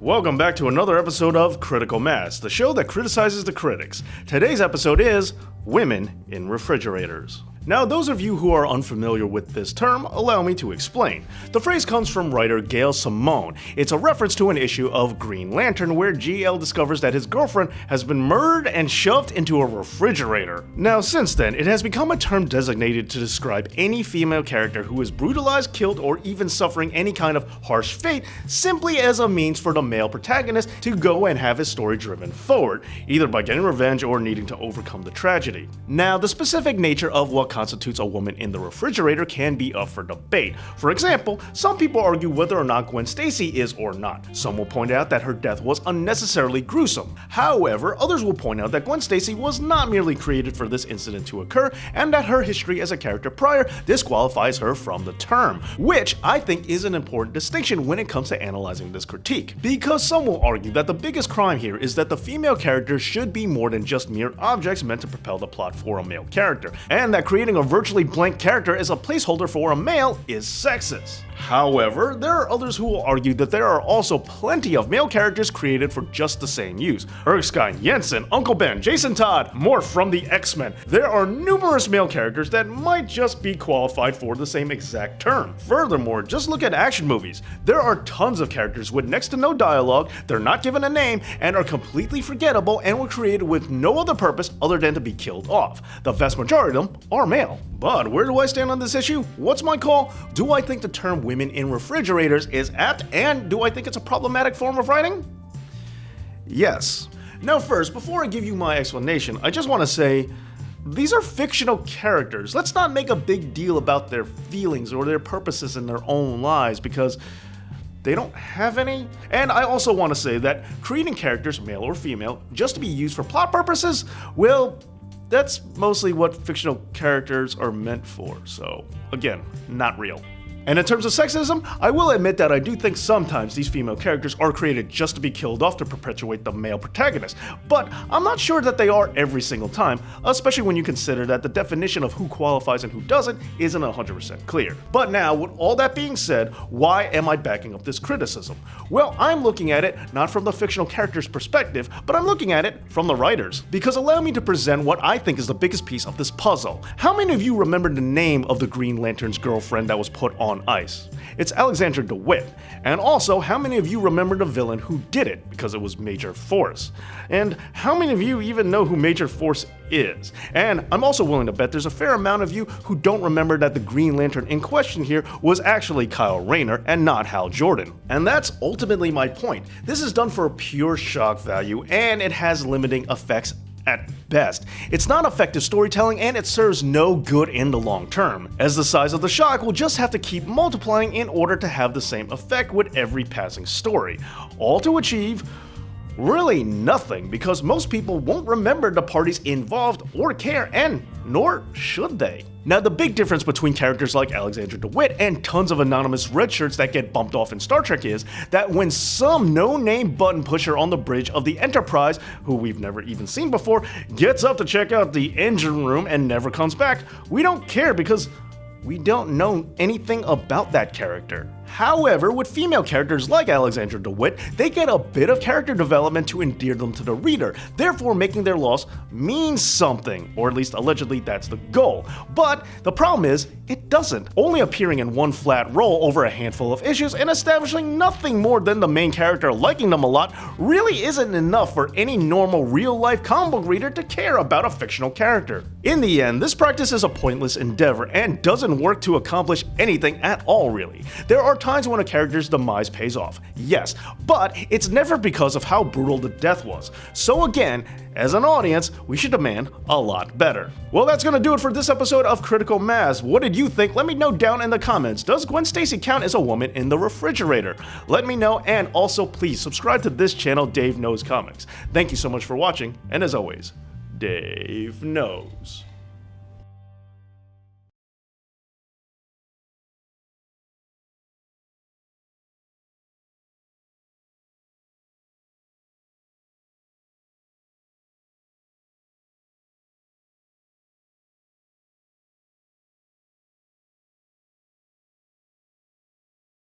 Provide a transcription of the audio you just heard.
Welcome back to another episode of Critical Mass, the show that criticizes the critics. Today's episode is Women in Refrigerators. Now, those of you who are unfamiliar with this term, allow me to explain. The phrase comes from writer Gail Simone. It's a reference to an issue of Green Lantern where GL discovers that his girlfriend has been murdered and shoved into a refrigerator. Now, since then, it has become a term designated to describe any female character who is brutalized, killed, or even suffering any kind of harsh fate simply as a means for the male protagonist to go and have his story driven forward, either by getting revenge or needing to overcome the tragedy. Now, the specific nature of what constitutes a woman in the refrigerator can be up for debate. For example, some people argue whether or not Gwen Stacy is or not. Some will point out that her death was unnecessarily gruesome. However, others will point out that Gwen Stacy was not merely created for this incident to occur, and that her history as a character prior disqualifies her from the term, which I think is an important distinction when it comes to analyzing this critique. Because some will argue that the biggest crime here is that the female characters should be more than just mere objects meant to propel the plot for a male character, and that creating a virtually blank character as a placeholder for a male is sexist. However, there are others who will argue that there are also plenty of male characters created for just the same use. Erskine, Jensen, Uncle Ben, Jason Todd, Morph from the X-Men. There are numerous male characters that might just be qualified for the same exact term. Furthermore, just look at action movies. There are tons of characters with next to no dialogue, they're not given a name, and are completely forgettable and were created with no other purpose other than to be killed off. The vast majority of them are male. But where do I stand on this issue? What's my call? Do I think the term women in refrigerators is apt, and do I think it's a problematic form of writing? Yes. Now first, before I give you my explanation, I just want to say, these are fictional characters. Let's not make a big deal about their feelings or their purposes in their own lives, because they don't have any. And I also want to say that creating characters, male or female, just to be used for plot purposes, well, that's mostly what fictional characters are meant for, so again, not real. And in terms of sexism, I will admit that I do think sometimes these female characters are created just to be killed off to perpetuate the male protagonist, but I'm not sure that they are every single time, especially when you consider that the definition of who qualifies and who doesn't isn't 100% clear. But now, with all that being said, why am I backing up this criticism? Well, I'm looking at it not from the fictional character's perspective, but I'm looking at it from the writers. Because allow me to present what I think is the biggest piece of this puzzle. How many of you remember the name of the Green Lantern's girlfriend that was put on ice? It's Alexandra DeWitt. And also, how many of you remember the villain who did it, because it was Major Force? And how many of you even know who Major Force is? And I'm also willing to bet there's a fair amount of you who don't remember that the Green Lantern in question here was actually Kyle Rayner and not Hal Jordan. And that's ultimately my point. This is done for pure shock value, and it has limiting effects at best. It's not effective storytelling, and it serves no good in the long term, as the size of the shock will just have to keep multiplying in order to have the same effect with every passing story, all to achieve really nothing, because most people won't remember the parties involved or care, and nor should they. Now, the big difference between characters like Alexandra DeWitt and tons of anonymous red shirts that get bumped off in Star Trek is that when some no-name button pusher on the bridge of the Enterprise, who we've never even seen before, gets up to check out the engine room and never comes back, we don't care because we don't know anything about that character. However, with female characters like Alexandra DeWitt, they get a bit of character development to endear them to the reader, therefore making their loss mean something, or at least allegedly that's the goal. But the problem is, it doesn't. Only appearing in one flat role over a handful of issues and establishing nothing more than the main character liking them a lot really isn't enough for any normal real-life comic book reader to care about a fictional character. In the end, this practice is a pointless endeavor and doesn't work to accomplish anything at all, really. There are times when a character's demise pays off, yes, but it's never because of how brutal the death was. So again, as an audience, we should demand a lot better. Well, that's gonna do it for this episode of Critical Mass. What did you think? Let me know down in the comments. Does Gwen Stacy count as a woman in the refrigerator? Let me know, and also please subscribe to this channel, Dave Knows Comics. Thank you so much for watching, and as always, Dave knows.